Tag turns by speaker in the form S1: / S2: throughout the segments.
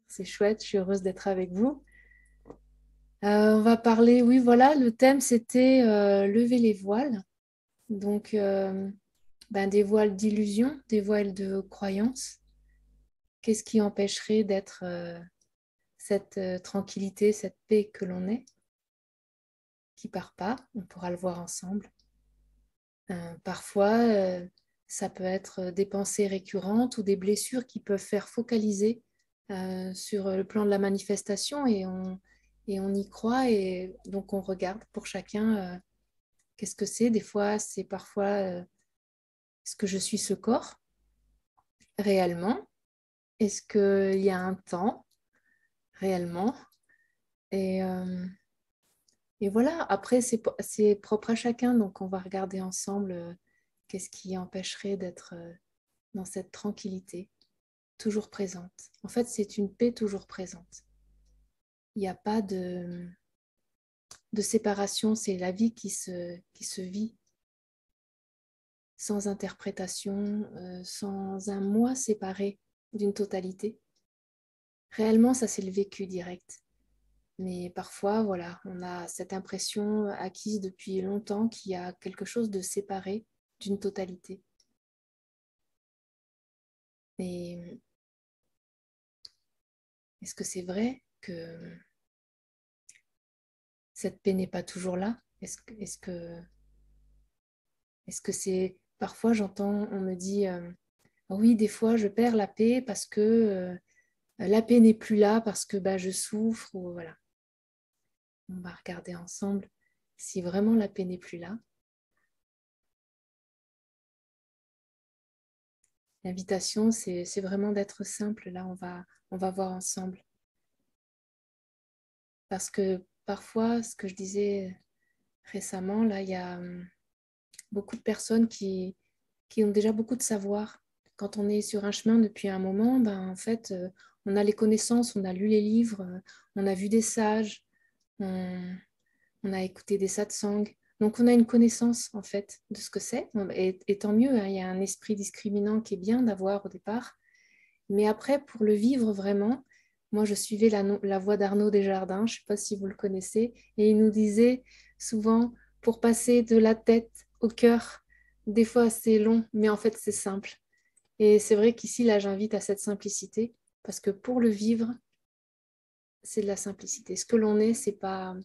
S1: C'est chouette, je suis heureuse d'être avec vous. On va parler, oui, voilà, le thème c'était lever les voiles. Donc, des voiles d'illusion, des voiles de croyance. Qu'est-ce qui empêcherait d'être cette tranquillité, cette paix que l'on est, qui part pas? On pourra le voir ensemble. Parfois, ça peut être des pensées récurrentes ou des blessures qui peuvent faire focaliser sur le plan de la manifestation et on y croit et donc on regarde pour chacun qu'est-ce que c'est. Des fois, c'est parfois est-ce que je suis ce corps réellement? Est-ce qu'il y a un temps réellement? Et, euh, et voilà, après, c'est propre à chacun, donc on va regarder ensemble qu'est-ce qui empêcherait d'être dans cette tranquillité toujours présente. En fait, c'est une paix toujours présente. Il n'y a pas de séparation, c'est la vie qui se vit sans interprétation, sans un moi séparé d'une totalité. Réellement, ça c'est le vécu direct. Mais parfois, voilà, on a cette impression acquise depuis longtemps qu'il y a quelque chose de séparé d'une totalité. Mais est-ce que c'est vrai que cette paix n'est pas toujours là? Est-ce que c'est... Parfois, j'entends, on me dit, oui, des fois, je perds la paix parce que la paix n'est plus là, parce que bah, je souffre. Ou, voilà. On va regarder ensemble si vraiment la paix n'est plus là. L'invitation, c'est vraiment d'être simple. Là, on va voir ensemble. Parce que parfois, ce que je disais récemment, là, il y a beaucoup de personnes qui ont déjà beaucoup de savoir. Quand on est sur un chemin depuis un moment, ben, en fait, on a les connaissances, on a lu les livres, on a vu des sages, on, on a écouté des satsangs. Donc, on a une connaissance, en fait, de ce que c'est. Et tant mieux, hein, il y a un esprit discriminant qui est bien d'avoir au départ. Mais après, pour le vivre vraiment, moi, je suivais la voie d'Arnaud Desjardins, je ne sais pas si vous le connaissez, et il nous disait souvent, pour passer de la tête au cœur, des fois c'est long, mais en fait c'est simple. Et c'est vrai qu'ici, là, j'invite à cette simplicité, parce que pour le vivre, c'est de la simplicité. Ce que l'on est, c'est pas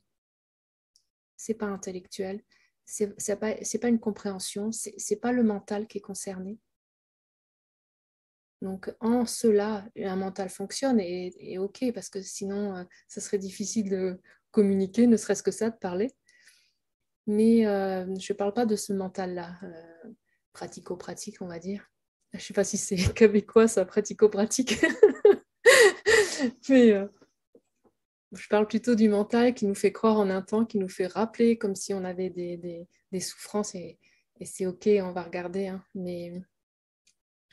S1: intellectuel, c'est pas une compréhension, c'est pas le mental qui est concerné. Donc, en cela, un mental fonctionne et OK, parce que sinon, ça serait difficile de communiquer, ne serait-ce que ça, de parler. Mais je ne parle pas de ce mental-là, pratico-pratique, on va dire. Je ne sais pas si c'est québécois, ça, pratico-pratique. Mais je parle plutôt du mental qui nous fait croire en un temps, qui nous fait rappeler comme si on avait des souffrances et c'est OK, on va regarder. Hein. Mais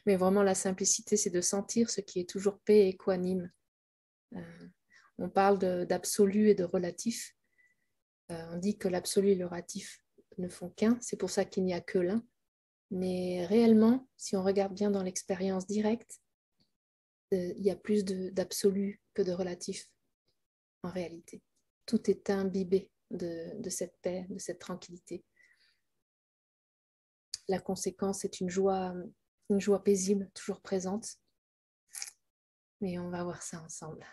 S1: vraiment, la simplicité, c'est de sentir ce qui est toujours paix et équanime. On parle d'absolu et de relatif. On dit que l'absolu et le relatif ne font qu'un, c'est pour ça qu'il n'y a que l'un. Mais réellement, si on regarde bien dans l'expérience directe, il y a plus d'absolu que de relatif en réalité. Tout est imbibé de cette paix, de cette tranquillité. La conséquence est une joie paisible, toujours présente. Mais on va voir ça ensemble.